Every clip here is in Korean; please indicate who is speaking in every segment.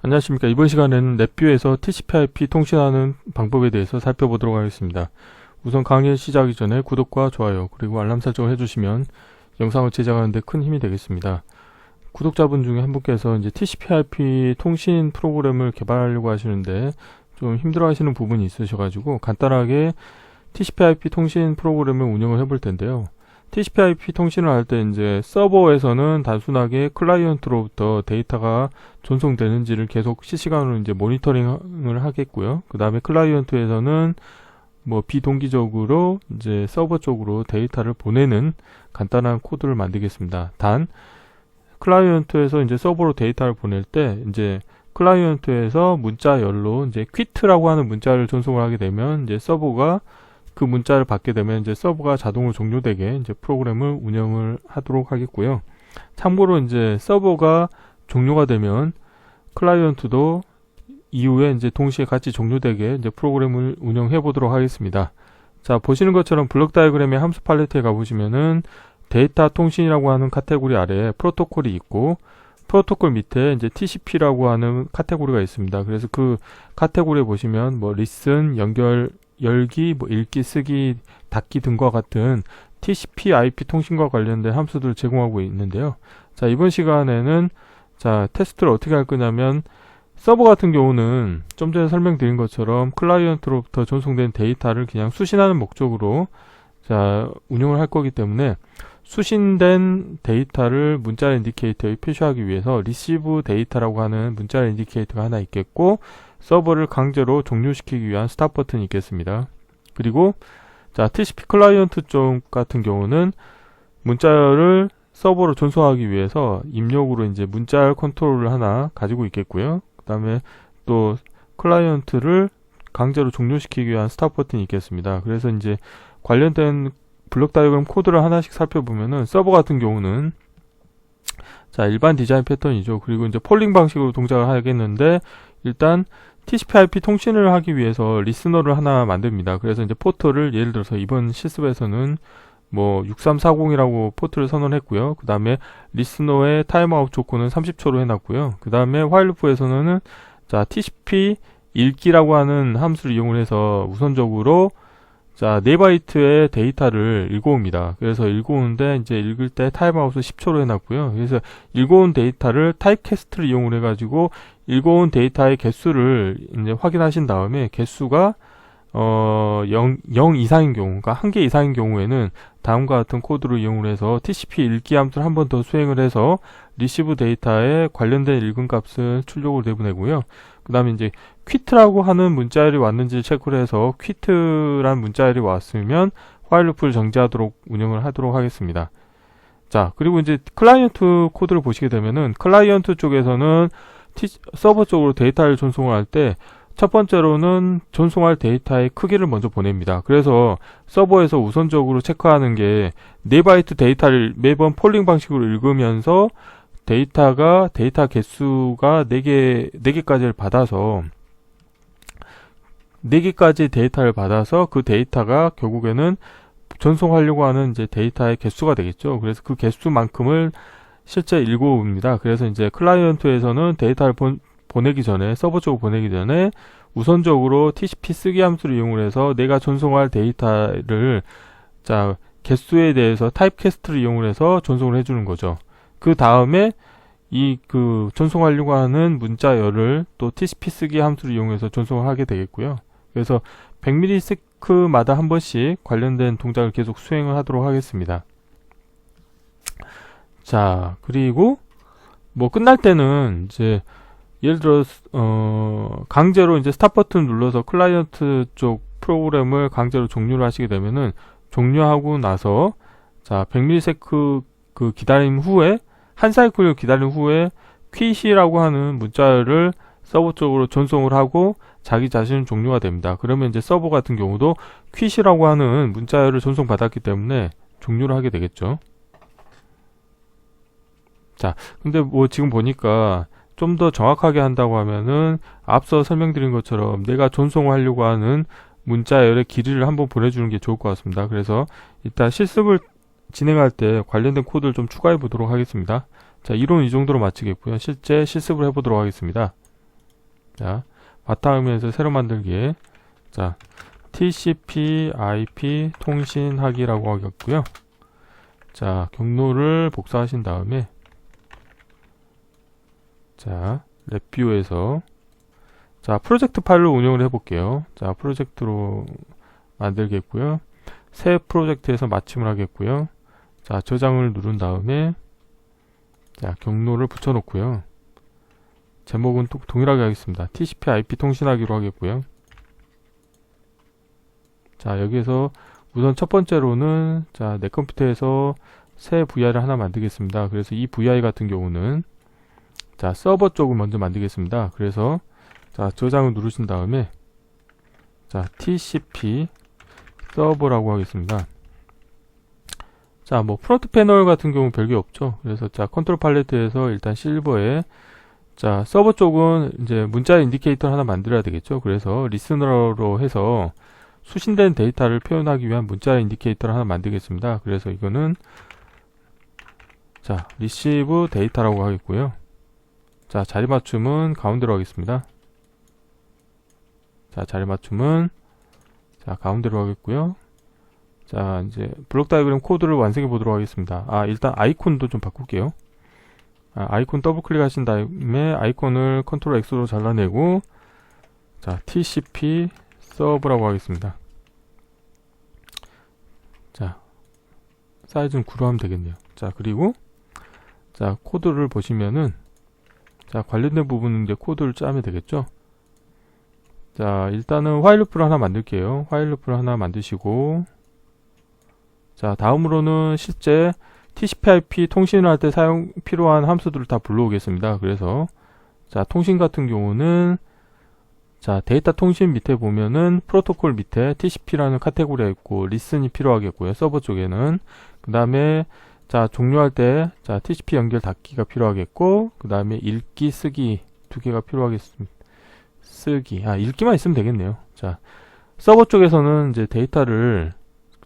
Speaker 1: 안녕하십니까. 이번 시간에는 넷뷰에서 TCP/IP 통신하는 방법에 대해서 살펴보도록 하겠습니다. 우선 강의 시작하기 전에 구독과 좋아요 그리고 알람 설정을 해주시면 영상을 제작하는 데 큰 힘이 되겠습니다. 구독자분 중에 한 분께서 이제 TCP/IP 통신 프로그램을 개발하려고 하시는데 좀 힘들어 하시는 부분이 있으셔가지고 간단하게 TCP/IP 통신 프로그램을 운영을 해볼 텐데요. TCP/IP 통신을 할 때 이제 서버에서는 단순하게 클라이언트로부터 데이터가 전송되는지를 계속 실시간으로 이제 모니터링을 하겠고요. 그 다음에 클라이언트에서는 뭐 비동기적으로 이제 서버 쪽으로 데이터를 보내는 간단한 코드를 만들겠습니다. 단 클라이언트에서 이제 서버로 데이터를 보낼 때 이제 클라이언트에서 문자열로 이제 퀴트라고 하는 문자를 전송을 하게 되면 이제 서버가 그 문자를 받게 되면 이제 서버가 자동으로 종료되게 이제 프로그램을 운영을 하도록 하겠고요. 참고로 이제 서버가 종료가 되면 클라이언트도 이후에 이제 동시에 같이 종료되게 이제 프로그램을 운영해 보도록 하겠습니다. 자, 보시는 것처럼 블록 다이어그램의 함수 팔레트에 가보시면은 데이터 통신이라고 하는 카테고리 아래에 프로토콜이 있고 프로토콜 밑에 이제 TCP라고 하는 카테고리가 있습니다. 그래서 그 카테고리에 보시면 뭐 리슨, 연결, 열기, 뭐 읽기, 쓰기, 닫기 등과 같은 TCP/IP 통신과 관련된 함수들을 제공하고 있는데요. 자, 이번 시간에는 자, 테스트를 어떻게 할 거냐면 서버 같은 경우는 좀 전에 설명드린 것처럼 클라이언트로부터 전송된 데이터를 그냥 수신하는 목적으로 자, 운영을 할 거기 때문에 수신된 데이터를 문자 인디케이터에 표시하기 위해서 리시브 데이터라고 하는 문자 인디케이터가 하나 있겠고 서버를 강제로 종료시키기 위한 스탑 버튼이 있겠습니다. 그리고 자, TCP 클라이언트 쪽 같은 경우는 문자를 서버로 전송하기 위해서 입력으로 이제 문자열 컨트롤을 하나 가지고 있겠고요. 그 다음에 또 클라이언트를 강제로 종료시키기 위한 스탑 버튼이 있겠습니다. 그래서 이제 관련된 블록 다이어그램 코드를 하나씩 살펴보면은 서버 같은 경우는 자, 일반 디자인 패턴이죠. 그리고 이제 폴링 방식으로 동작을 하겠는데 일단 TCP/IP 통신을 하기 위해서 리스너를 하나 만듭니다. 그래서 이제 포트를 예를 들어서 이번 실습에서는 뭐 6340이라고 포트를 선언했고요. 그 다음에 리스너의 타임아웃 조건은 30초로 해놨고요. 그 다음에 화일루프에서는 자, TCP 읽기라고 하는 함수를 이용을 해서 우선적으로 자, 4바이트의 데이터를 읽어옵니다. 그래서 읽어오는데 이제 읽을 때 타임아웃을 10초로 해놨고요. 그래서 읽어온 데이터를 타입캐스트를 이용을 해가지고 읽어온 데이터의 개수를 이제 확인하신 다음에 개수가 0 이상인 경우, 그러니까 1개 이상인 경우에는 다음과 같은 코드를 이용을 해서 TCP 읽기 함수를 한 번 더 수행을 해서 리시브 데이터에 관련된 읽은 값을 출력을 내보내고요. 그 다음에 이제 퀴트라고 하는 문자열이 왔는지 체크를 해서 퀴트란 문자열이 왔으면 화일루프를 정지하도록 운영을 하도록 하겠습니다. 자, 그리고 이제 클라이언트 코드를 보시게 되면은 클라이언트 쪽에서는 서버 쪽으로 데이터를 전송을 할 때 첫 번째로는 전송할 데이터의 크기를 먼저 보냅니다. 그래서 서버에서 우선적으로 체크하는 게 4바이트 데이터를 매번 폴링 방식으로 읽으면서 데이터 개수가 4개까지를 받아서 4개까지 데이터를 받아서 그 데이터가 결국에는 전송하려고 하는 이제 데이터의 개수가 되겠죠. 그래서 그 개수만큼을 실제 읽어옵니다. 그래서 이제 클라이언트에서는 데이터를 보내기 전에 서버 쪽으로 보내기 전에 우선적으로 TCP 쓰기 함수를 이용을 해서 내가 전송할 데이터를 자, 개수에 대해서 타입캐스트를 이용을 해서 전송을 해주는 거죠. 그 다음에 이 그 전송하려고 하는 문자열을 또 TCP 쓰기 함수를 이용해서 전송을 하게 되겠고요. 그래서 100ms마다 한 번씩 관련된 동작을 계속 수행을 하도록 하겠습니다. 자, 그리고 뭐 끝날 때는 이제 예를 들어 강제로 이제 스탑 버튼 눌러서 클라이언트 쪽 프로그램을 강제로 종료를 하시게 되면은 종료하고 나서 자, 100ms 그 기다림 후에 한 사이클을 기다린 후에 퀴시라고 하는 문자를 서버 쪽으로 전송을 하고 자기 자신은 종료가 됩니다. 그러면 이제 서버 같은 경우도 퀴시라고 하는 문자를 전송받았기 때문에 종료를 하게 되겠죠. 자, 근데 뭐 지금 보니까 좀 더 정확하게 한다고 하면은 앞서 설명드린 것처럼 내가 전송하려고 하는 문자열의 길이를 한번 보내주는 게 좋을 것 같습니다. 그래서 일단 실습을 진행할 때 관련된 코드를 좀 추가해 보도록 하겠습니다. 자, 이론 이 정도로 마치겠고요. 실제 실습을 해보도록 하겠습니다. 자, 바탕화면에서 새로 만들기에 자, TCP/IP 통신하기라고 하겠고요. 자, 경로를 복사하신 다음에 자, 랩뷰에서 자, 프로젝트 파일로 운영을 해볼게요. 자, 프로젝트로 만들겠고요. 새 프로젝트에서 마침을 하겠고요. 자, 저장을 누른 다음에 자, 경로를 붙여놓고요. 제목은 또 동일하게 하겠습니다. TCP/IP 통신하기로 하겠고요. 자, 여기에서 우선 첫 번째로는 자, 내 컴퓨터에서 새 VI를 하나 만들겠습니다. 그래서 이 VI 같은 경우는 자, 서버 쪽을 먼저 만들겠습니다. 그래서 자, 저장을 누르신 다음에 자, TCP 서버라고 하겠습니다. 자, 뭐 프론트 패널 같은 경우 별게 없죠. 그래서 자, 컨트롤 팔레트에서 일단 실버에 자, 서버 쪽은 이제 문자 인디케이터 하나 만들어야 되겠죠. 그래서 리스너로 해서 수신된 데이터를 표현하기 위한 문자 인디케이터를 하나 만들겠습니다. 그래서 이거는 자, 리시브 데이터라고 하겠고요. 자, 자리 맞춤은 가운데로 하겠습니다. 자, 자리 맞춤은 자, 가운데로 하겠고요. 자, 이제 블록 다이어그램 코드를 완성해 보도록 하겠습니다. 일단 아이콘도 좀 바꿀게요. 아이콘 더블 클릭하신 다음에 아이콘을 컨트롤 X로 잘라내고 자, TCP 서브라고 하겠습니다. 자, 사이즈는 9로 하면 되겠네요. 자, 그리고 자, 코드를 보시면은 자, 관련된 부분은 이제 코드를 짜면 되겠죠. 자, 일단은 화일 루프를 하나 만들게요. 화일 루프를 하나 만드시고 자, 다음으로는 실제 TCP/IP 통신을 할 때 사용 필요한 함수들을 다 불러오겠습니다. 그래서 자, 통신 같은 경우는 자, 데이터 통신 밑에 보면은 프로토콜 밑에 TCP라는 카테고리가 있고 리슨이 필요하겠고요. 서버 쪽에는 그 다음에 자, 종료할 때 자, TCP 연결 닫기가 필요하겠고 그 다음에 읽기 쓰기 두 개가 필요하겠습니다. 쓰기 읽기만 있으면 되겠네요. 자, 서버 쪽에서는 이제 데이터를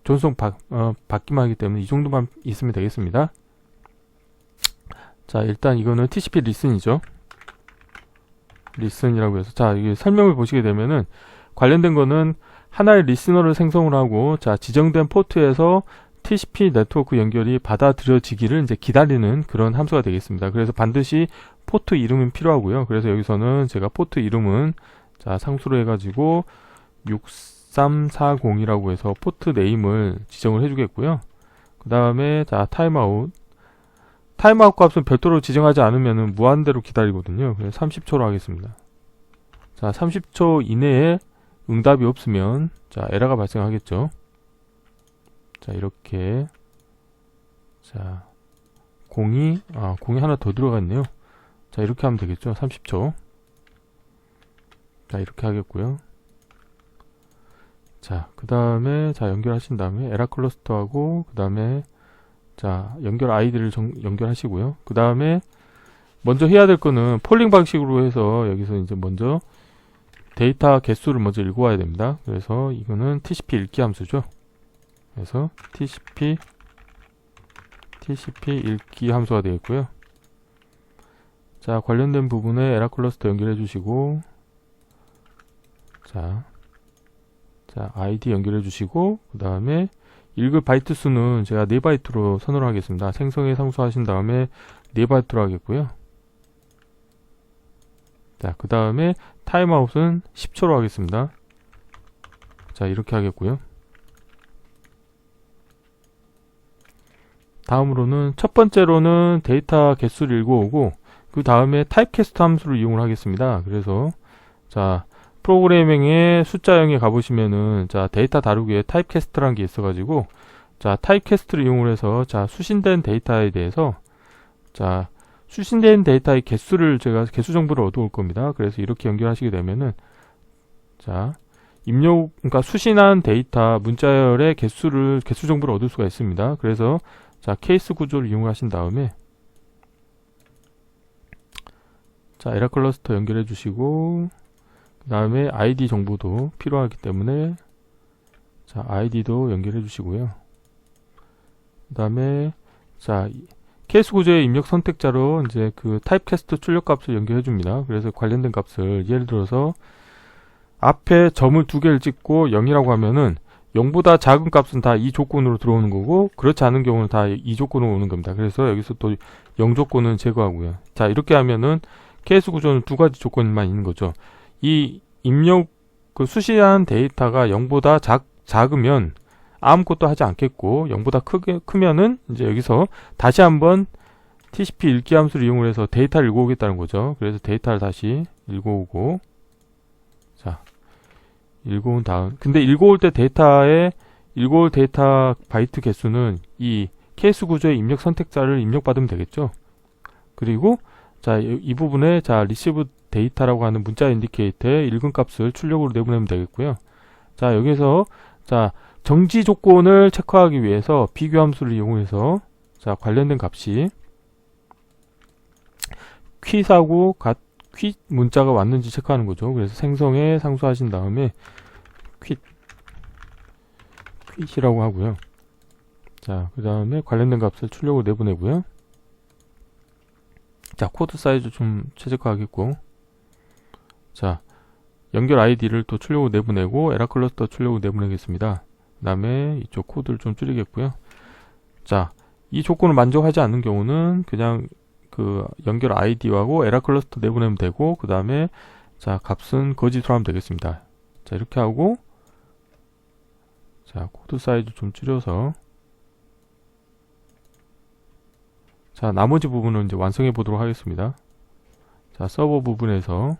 Speaker 1: 전송 받기만 하기 때문에 이 정도만 있으면 되겠습니다. 자, 일단 이거는 TCP 리슨이죠. 리슨이라고 해서 자, 이게 설명을 보시게 되면은 관련된 거는 하나의 리스너를 생성을 하고 자, 지정된 포트에서 TCP 네트워크 연결이 받아들여지기를 이제 기다리는 그런 함수가 되겠습니다. 그래서 반드시 포트 이름은 필요하고요. 그래서 여기서는 제가 포트 이름은 자, 상수로 해가지고 6340이라고 해서 포트 네임을 지정을 해주겠고요. 그 다음에 자, 타임아웃 값은 별도로 지정하지 않으면 무한대로 기다리거든요. 그래서 30초로 하겠습니다. 자, 30초 이내에 응답이 없으면 자, 에러가 발생하겠죠. 자, 이렇게 자, 공이 하나 더 들어갔네요. 자, 이렇게 하면 되겠죠. 30초. 자, 이렇게 하겠고요. 자, 그 다음에 자, 연결하신 다음에 에러 클러스터하고 그 다음에 자, 연결 아이디를 연결하시고요. 그 다음에 먼저 해야 될 거는 폴링 방식으로 해서 여기서 이제 먼저 데이터 개수를 먼저 읽어와야 됩니다. 그래서 이거는 TCP 읽기 함수죠. 그래서 TCP 읽기 함수가 되겠고요. 자, 관련된 부분에 에러 클러스터 연결해 주시고 자, 아이디 연결해 주시고 그 다음에 읽을 바이트 수는 제가 4바이트로 선호를 하겠습니다. 생성에 상수하신 다음에 4바이트로 하겠고요. 자, 그 다음에 타임아웃은 10초로 하겠습니다. 자, 이렇게 하겠고요. 다음으로는 첫 번째로는 데이터 개수를 읽어오고 그 다음에 타입캐스트 함수를 이용을 하겠습니다. 그래서 자, 프로그래밍의 숫자형에 가보시면은 자, 데이터 다루기에 타입캐스트라는 게 있어가지고 자, 타입캐스트를 이용을 해서 자, 수신된 데이터에 대해서 자, 수신된 데이터의 개수를 제가 개수 정보를 얻어올 겁니다. 그래서 이렇게 연결하시게 되면은 자, 그러니까 수신한 데이터 문자열의 개수 정보를 얻을 수가 있습니다. 그래서 자, 케이스 구조를 이용하신 다음에 자, 에러 클러스터 연결해 주시고 그 다음에 아이디 정보도 필요하기 때문에 자, 아이디도 연결해 주시고요. 그 다음에 자, 케이스 구조의 입력 선택자로 이제 그 타입캐스트 출력 값을 연결해 줍니다. 그래서 관련된 값을 예를 들어서 앞에 점을 2개를 찍고 0이라고 하면은 0보다 작은 값은 다 이 조건으로 들어오는 거고, 그렇지 않은 경우는 다 이 조건으로 오는 겁니다. 그래서 여기서 또 0 조건은 제거하고요. 자, 이렇게 하면은 케이스 구조는 2가지 조건만 있는 거죠. 이 입력 그 수시한 데이터가 0보다 작으면 아무것도 하지 않겠고, 0보다 크면은 이제 여기서 다시 한번 TCP 읽기 함수를 이용해서 데이터를 읽어오겠다는 거죠. 그래서 데이터를 다시 읽어오고, 자, 읽어온 다음, 근데 읽어올 데이터 바이트 개수는 이 케이스 구조의 입력 선택자를 입력받으면 되겠죠. 그리고 자, 이 부분에 자, 리시브 데이터라고 하는 문자 인디케이터의 읽은 값을 출력으로 내보내면 되겠고요. 자, 여기서 자, 정지 조건을 체크하기 위해서 비교 함수를 이용해서 자, 관련된 값이 퀴 문자가 왔는지 체크하는 거죠. 그래서 생성에 상수하신 다음에 퀴이라고 하고요. 자, 그 다음에 관련된 값을 출력으로 내보내고요. 자, 코드 사이즈 좀 최적화하겠고, 자, 연결 아이디를 또 출력으로 내보내고, 에라 클러스터 출력으로 내보내겠습니다. 그 다음에 이쪽 코드를 좀 줄이겠고요. 자, 이 조건을 만족하지 않는 경우는 그냥 그 연결 아이디하고 에라 클러스터 내보내면 되고, 그 다음에 자, 값은 거짓으로 하면 되겠습니다. 자, 이렇게 하고, 자, 코드 사이즈 좀 줄여서, 자, 나머지 부분은 이제 완성해 보도록 하겠습니다. 자, 서버 부분에서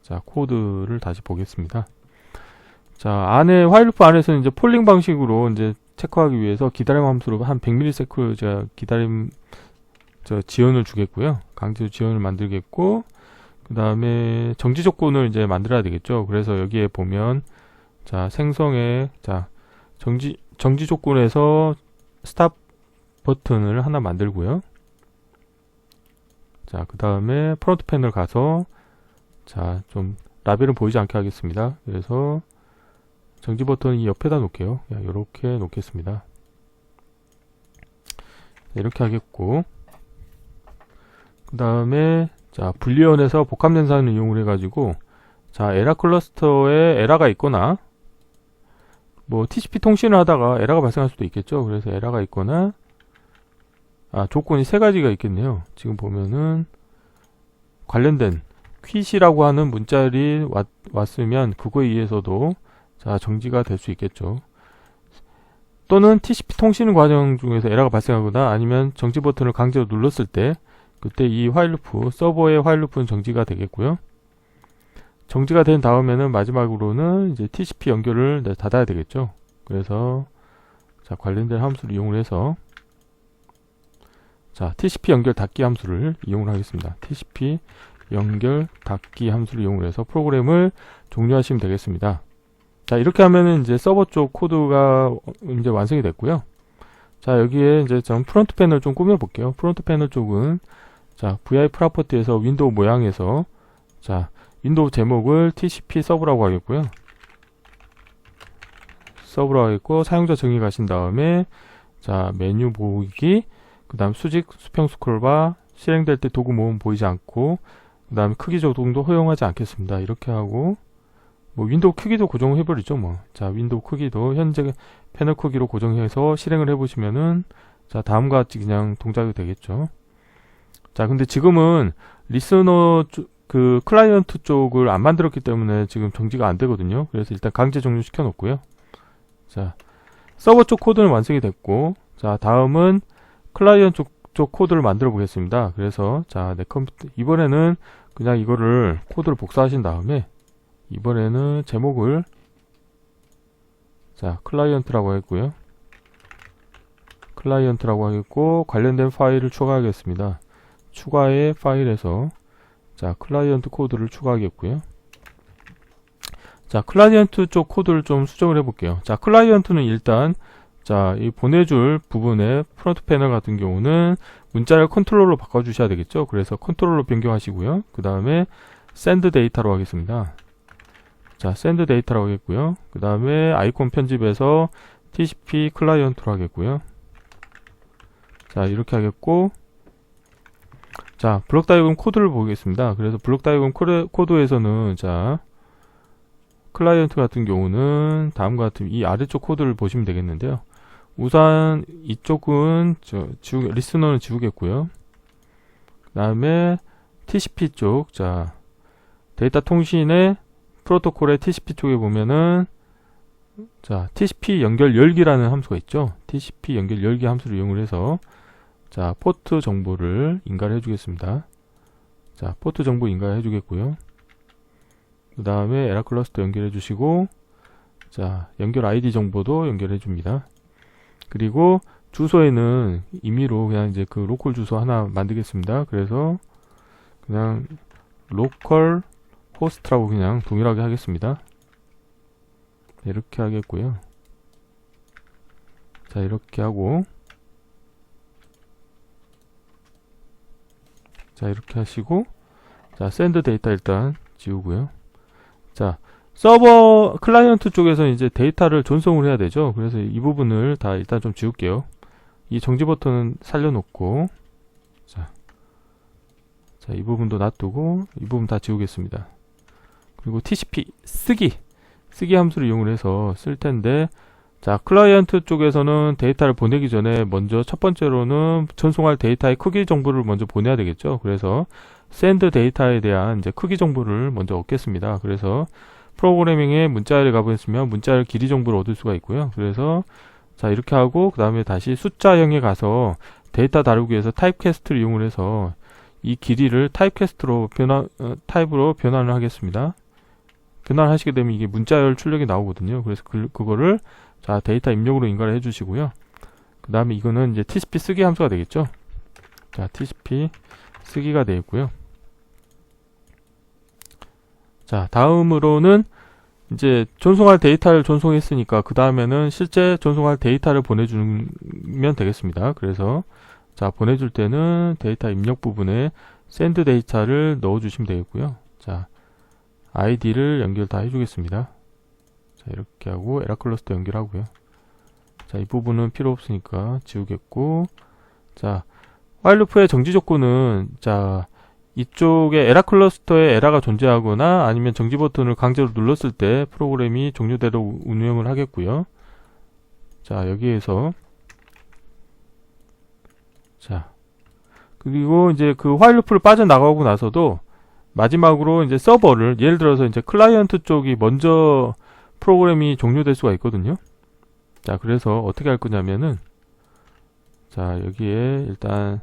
Speaker 1: 자, 코드를 다시 보겠습니다. 자, 화일루프 안에서는 이제 폴링 방식으로 이제 체크하기 위해서 기다림 함수로 한 100ms 제가 기다림 지연을 주겠고요. 강제로 지연을 만들겠고, 그 다음에 정지 조건을 이제 만들어야 되겠죠. 그래서 여기에 보면 자, 생성에 자, 정지 조건에서 스탑 버튼을 하나 만들고요. 자, 그 다음에 프론트 패널 가서 자, 좀 라벨은 보이지 않게 하겠습니다. 그래서 정지 버튼 이 옆에다 놓을게요. 이렇게 놓겠습니다. 이렇게 하겠고, 그 다음에 자, 불리언에서 복합연산을 이용을 해가지고 자, 에라 클러스터에 에러가 있거나 뭐 TCP 통신을 하다가 에러가 발생할 수도 있겠죠. 그래서 에러가 있거나 조건이 3가지가 있겠네요. 지금 보면은 관련된 퀴시라고 하는 문자를 왔으면 그거에 의해서도 자, 정지가 될 수 있겠죠. 또는 TCP 통신 과정 중에서 에러가 발생하거나 아니면 정지 버튼을 강제로 눌렀을 때 그때 이 화일루프, 서버의 화일루프는 정지가 되겠고요. 정지가 된 다음에는 마지막으로는 이제 TCP 연결을 닫아야 되겠죠. 그래서 자, 관련된 함수를 이용을 해서 자, TCP 연결 닫기 함수를 이용을 하겠습니다. TCP 연결 닫기 함수를 이용을 해서 프로그램을 종료하시면 되겠습니다. 자, 이렇게 하면은 이제 서버 쪽 코드가 이제 완성이 됐고요. 자, 여기에 이제 좀 프론트 패널 좀 꾸며 볼게요. 프론트 패널 쪽은 자, VI 프로퍼티에서 윈도우 모양에서 자, 윈도우 제목을 TCP 서브라고 하겠고요. 서브라고 하겠고, 사용자 정의 가신 다음에 자, 메뉴 보기, 그 다음 수직 수평 스크롤바, 실행될 때 도구 모음 보이지 않고, 그 다음에 크기 조정도 허용하지 않겠습니다. 이렇게 하고, 뭐 윈도우 크기도 고정해버리죠. 뭐. 자, 윈도우 크기도 현재 패널 크기로 고정해서 실행을 해보시면은 자, 다음과 같이 그냥 동작이 되겠죠. 자, 근데 지금은 리스너 그 클라이언트 쪽을 안 만들었기 때문에 지금 정지가 안 되거든요. 그래서 일단 강제 종료 시켜 놓고요. 자, 서버 쪽 코드는 완성이 됐고, 자, 다음은 클라이언트 쪽 코드를 만들어 보겠습니다. 그래서 자, 내 컴퓨터 이번에는 그냥 이거를 코드를 복사하신 다음에 이번에는 제목을 자, 클라이언트라고 했고요. 클라이언트라고 하겠고, 관련된 파일을 추가하겠습니다. 추가의 파일에서 자, 클라이언트 코드를 추가하겠고요. 자, 클라이언트 쪽 코드를 좀 수정을 해볼게요. 자, 클라이언트는 일단 자, 이 보내줄 부분에 프론트 패널 같은 경우는 문자를 컨트롤로 바꿔주셔야 되겠죠. 그래서 컨트롤로 변경하시고요. 그 다음에 send 데이터로 하겠습니다. 자, send 데이터라고 하겠고요. 그 다음에 아이콘 편집에서 TCP 클라이언트로 하겠고요. 자, 이렇게 하겠고, 자, 블록 다이어그램 코드를 보겠습니다. 그래서 블록 다이어그램 코드에서는, 자, 클라이언트 같은 경우는 다음과 같은 이 아래쪽 코드를 보시면 되겠는데요. 우선 이쪽은 리스너는 지우겠고요. 그 다음에 TCP 쪽, 자, 데이터 통신의 프로토콜의 TCP 쪽에 보면은, 자, TCP 연결 열기라는 함수가 있죠. TCP 연결 열기 함수를 이용을 해서, 자, 포트 정보를 인가를 해주겠습니다. 자, 포트 정보 인가해 주겠고요. 그 다음에 에라 클러스터 연결해 주시고, 자, 연결 아이디 정보도 연결해 줍니다. 그리고 주소에는 임의로 그냥 이제 그 로컬 주소 하나 만들겠습니다. 그래서 그냥 로컬 호스트라고 그냥 동일하게 하겠습니다. 이렇게 하겠고요. 자, 이렇게 하고, 자, 이렇게 하시고, 자, 샌드 데이터 일단 지우고요. 자, 서버 클라이언트 쪽에서 이제 데이터를 전송을 해야 되죠. 그래서 이 부분을 다 일단 좀 지울게요. 이 정지 버튼은 살려놓고, 자, 이 부분도 놔두고, 이 부분 다 지우겠습니다. 그리고 TCP 쓰기 함수를 이용을 해서 쓸 텐데, 자, 클라이언트 쪽에서는 데이터를 보내기 전에 먼저 첫 번째로는 전송할 데이터의 크기 정보를 먼저 보내야 되겠죠. 그래서 send 데이터에 대한 이제 크기 정보를 먼저 얻겠습니다. 그래서 프로그래밍에 문자열에 가보겠으면 문자열 길이 정보를 얻을 수가 있고요. 그래서 자, 이렇게 하고 그 다음에 다시 숫자형에 가서 데이터 다루기 위해서 타입캐스트를 이용을 해서 이 길이를 타입캐스트로 타입으로 변환을 하겠습니다. 변환을 하시게 되면 이게 문자열 출력이 나오거든요. 그래서 그거를 자, 데이터 입력으로 인가를 해주시고요. 그 다음에 이거는 이제 TCP 쓰기 함수가 되겠죠. 자, TCP 쓰기가 되겠고요. 자, 다음으로는 이제 전송할 데이터를 전송했으니까 그 다음에는 실제 전송할 데이터를 보내주면 되겠습니다. 그래서 자, 보내줄 때는 데이터 입력 부분에 send 데이터를 넣어주시면 되겠고요. 자, 아이디를 연결 다 해주겠습니다. 자, 이렇게 하고 에라 클러스터 연결하고요. 자, 이 부분은 필요 없으니까 지우겠고, 자, while loop의 정지 조건은, 자, 이쪽에 에라 클러스터에 에러가 존재하거나 아니면 정지 버튼을 강제로 눌렀을 때 프로그램이 종료대로 운영을 하겠고요. 자, 여기에서 자, 그리고 이제 그 while loop를 빠져나가고 나서도 마지막으로 이제 서버를, 예를 들어서 이제 클라이언트 쪽이 먼저 프로그램이 종료될 수가 있거든요. 자, 그래서 어떻게 할 거냐면은, 자, 여기에 일단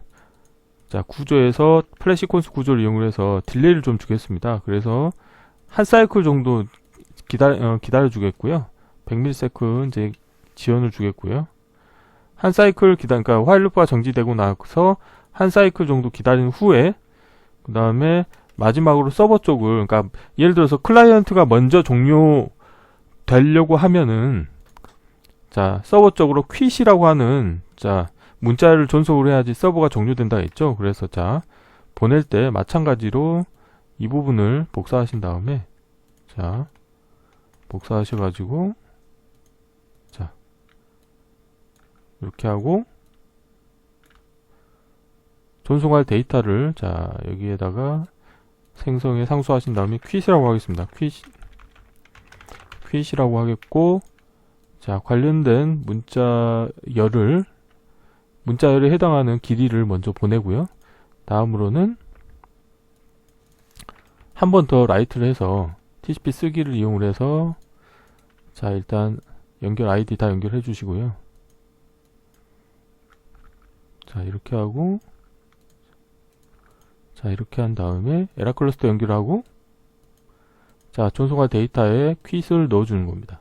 Speaker 1: 자, 구조에서 플래시 시퀀스 구조를 이용을 해서 딜레이를 좀 주겠습니다. 그래서 한 사이클 정도 기다려 주겠고요. 100ms 이제 지연을 주겠고요. 한 사이클 그러니까 while loop가 정지되고 나서 한 사이클 정도 기다린 후에 그 다음에 마지막으로 서버 쪽을, 그러니까 예를 들어서 클라이언트가 먼저 종료되려고 하면은, 자, 서버 쪽으로 quit이라고 하는, 자, 문자를 전송을 해야지 서버가 종료된다 했죠. 그래서 자, 보낼 때 마찬가지로 이 부분을 복사하신 다음에, 자, 복사하셔가지고, 자, 이렇게 하고 전송할 데이터를, 자, 여기에다가 생성에 상수하신 다음에 quit이라고 하겠습니다. quit이라고 하겠고, 자, 관련된 문자열에 해당하는 길이를 먼저 보내고요. 다음으로는 한 번 더 라이트를 해서 TCP 쓰기를 이용을 해서, 자, 일단 연결 아이디 다 연결해 주시고요. 자, 이렇게 하고, 자, 이렇게 한 다음에 에라 클러스터 연결하고, 자, 전송할 데이터에 quit을 넣어주는 겁니다.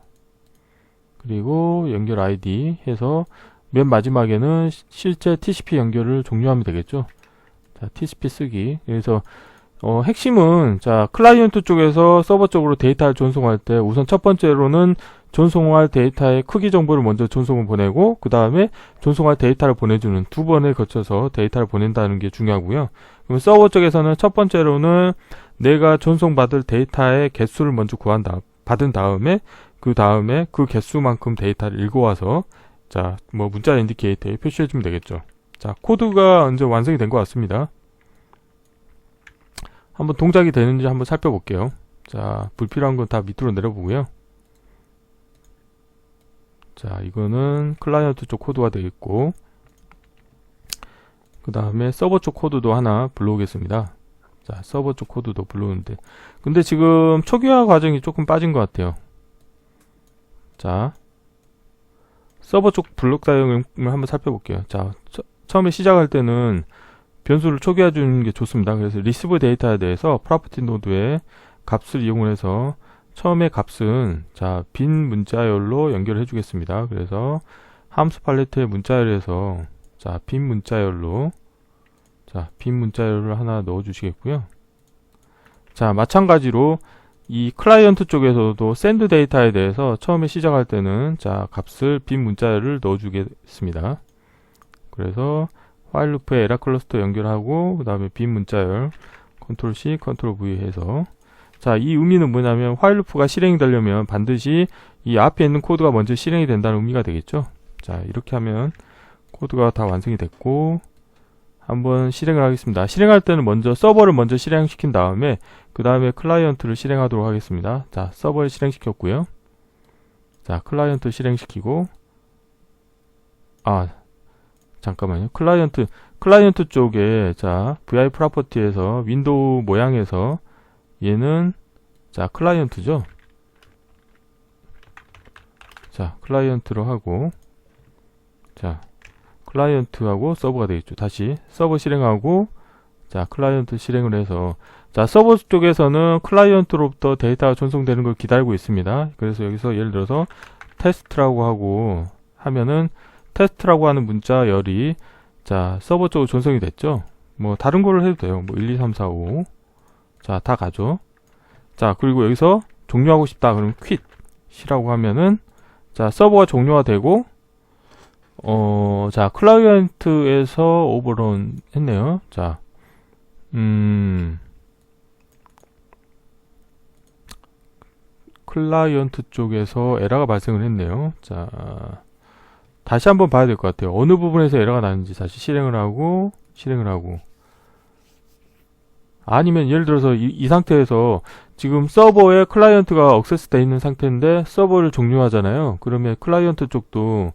Speaker 1: 그리고 연결 아이디 해서 맨 마지막에는 실제 TCP 연결을 종료하면 되겠죠. 자, TCP 쓰기. 그래서 핵심은, 자, 클라이언트 쪽에서 서버 쪽으로 데이터를 전송할 때 우선 첫 번째로는 전송할 데이터의 크기 정보를 먼저 전송을 보내고, 그 다음에 전송할 데이터를 보내주는 두 번에 거쳐서 데이터를 보낸다는 게 중요하고요. 그럼 서버 쪽에서는 첫 번째로는 내가 전송받을 데이터의 개수를 먼저 받은 다음에 그 개수만큼 데이터를 읽어와서, 자, 뭐 문자 인디케이터에 표시해주면 되겠죠. 자, 코드가 이제 완성이 된 것 같습니다. 한번 동작이 되는지 한번 살펴볼게요. 자, 불필요한 건 다 밑으로 내려보고요. 자, 이거는 클라이언트 쪽 코드가 되겠고, 그 다음에 서버 쪽 코드도 하나 불러오겠습니다. 자, 서버 쪽 코드도 불러오는데, 근데 지금 초기화 과정이 조금 빠진 것 같아요. 자, 서버 쪽 블록 사용을 한번 살펴볼게요. 자, 처음에 시작할 때는 변수를 초기화 주는 게 좋습니다. 그래서 리시브 데이터에 대해서 프로퍼티 노드에 값을 이용해서 처음에 값은 자, 빈 문자열로 연결해 주겠습니다. 그래서 함수 팔레트의 문자열에서 자, 빈 문자열로 자, 빈 문자열을 하나 넣어 주시겠고요. 자, 마찬가지로 이 클라이언트 쪽에서도 샌드 데이터에 대해서 처음에 시작할 때는 자, 값을 빈 문자열을 넣어 주겠습니다. 그래서 화일 루프에 에라 클러스터 연결하고 그 다음에 빈 문자열 컨트롤 C 컨트롤 V 해서 자, 이 의미는 뭐냐면 화일 루프가 실행이 되려면 반드시 이 앞에 있는 코드가 먼저 실행이 된다는 의미가 되겠죠. 자, 이렇게 하면 코드가 다 완성이 됐고 한번 실행을 하겠습니다. 실행할 때는 먼저 서버를 먼저 실행시킨 다음에 그 다음에 클라이언트를 실행하도록 하겠습니다. 자, 서버를 실행시켰고요. 자, 클라이언트 실행시키고 잠깐만요. 클라이언트 쪽에 자, VI 프로퍼티에서 윈도우 모양에서 얘는 자, 클라이언트죠. 자, 클라이언트로 하고 자, 클라이언트하고 서버가 되겠죠. 다시 서버 실행하고 자, 클라이언트 실행을 해서 자, 서버 쪽에서는 클라이언트로부터 데이터가 전송되는 걸 기다리고 있습니다. 그래서 여기서 예를 들어서 테스트라고 하고 하면은 테스트라고 하는 문자열이 자, 서버 쪽으로 전송이 됐죠. 뭐 다른 거를 해도 돼요. 뭐 1, 2, 3, 4, 5 자, 다 가죠. 자, 그리고 여기서 종료하고 싶다. 그러면 quit이라고 하면은 자, 서버가 종료가 되고 자, 클라이언트에서 오버런 했네요. 자, 클라이언트 쪽에서 에러가 발생을 했네요. 자, 다시 한번 봐야 될 것 같아요. 어느 부분에서 에러가 나는지 다시 실행을 하고 아니면 예를 들어서 이 상태에서 지금 서버에 클라이언트가 액세스 돼 있는 상태인데 서버를 종료하잖아요. 그러면 클라이언트 쪽도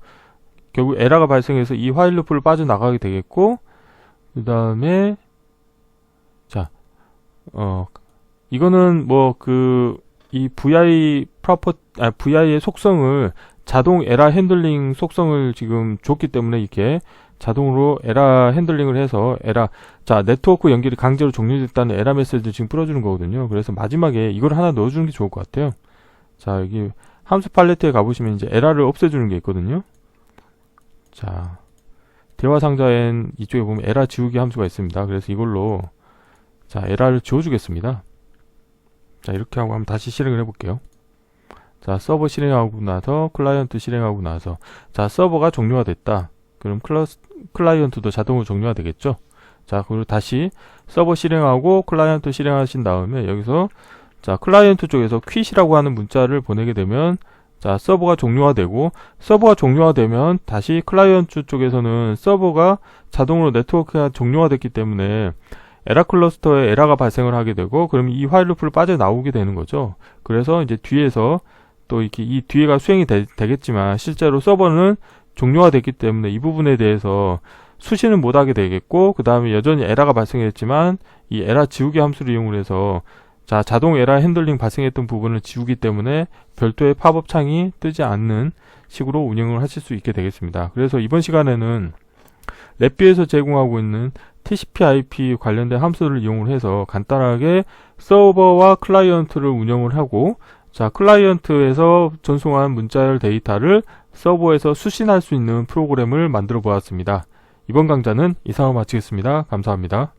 Speaker 1: 결국 에러가 발생해서 이 화일 루프를 빠져나가게 되겠고 그 다음에 자, 이거는 뭐 이 VI의 속성을 자동 에러 핸들링 속성을 지금 줬기 때문에 이렇게 자동으로 에러 핸들링을 해서 자, 네트워크 연결이 강제로 종료됐다는 에러 메시지를 지금 풀어주는 거거든요. 그래서 마지막에 이걸 하나 넣어주는 게 좋을 것 같아요. 자, 여기 함수 팔레트에 가보시면 이제 에러를 없애주는 게 있거든요. 자, 대화 상자엔 이쪽에 보면 에러 지우기 함수가 있습니다. 그래서 이걸로 자, 에러를 지워주겠습니다. 자, 이렇게 하고 한번 다시 실행을 해볼게요. 자, 서버 실행하고 나서 클라이언트 실행하고 나서 자, 서버가 종료가 됐다. 그럼 클라이언트도 자동으로 종료가 되겠죠. 자, 그리고 다시 서버 실행하고 클라이언트 실행하신 다음에 여기서 자, 클라이언트 쪽에서 quit이라고 하는 문자를 보내게 되면 자, 서버가 종료가 되고 서버가 종료가 되면 다시 클라이언트 쪽에서는 서버가 자동으로 네트워크가 종료가 됐기 때문에 에러 클러스터에 에러가 발생을 하게 되고 그럼 이 화일 루프를 빠져나오게 되는 거죠. 그래서 이제 뒤에서 또 이렇게 이 뒤에가 수행이 되겠지만 실제로 서버는 종료가 됐기 때문에 이 부분에 대해서 수신은 못하게 되겠고 그 다음에 여전히 에러가 발생했지만 이 에러 지우기 함수를 이용해서 자, 자동 에러 핸들링 발생했던 부분을 지우기 때문에 별도의 팝업 창이 뜨지 않는 식으로 운영을 하실 수 있게 되겠습니다. 그래서 이번 시간에는 랩뷰에서 제공하고 있는 TCP/IP 관련된 함수를 이용을 해서 간단하게 서버와 클라이언트를 운영을 하고 자, 클라이언트에서 전송한 문자열 데이터를 서버에서 수신할 수 있는 프로그램을 만들어 보았습니다. 이번 강좌는 이상으로 마치겠습니다. 감사합니다.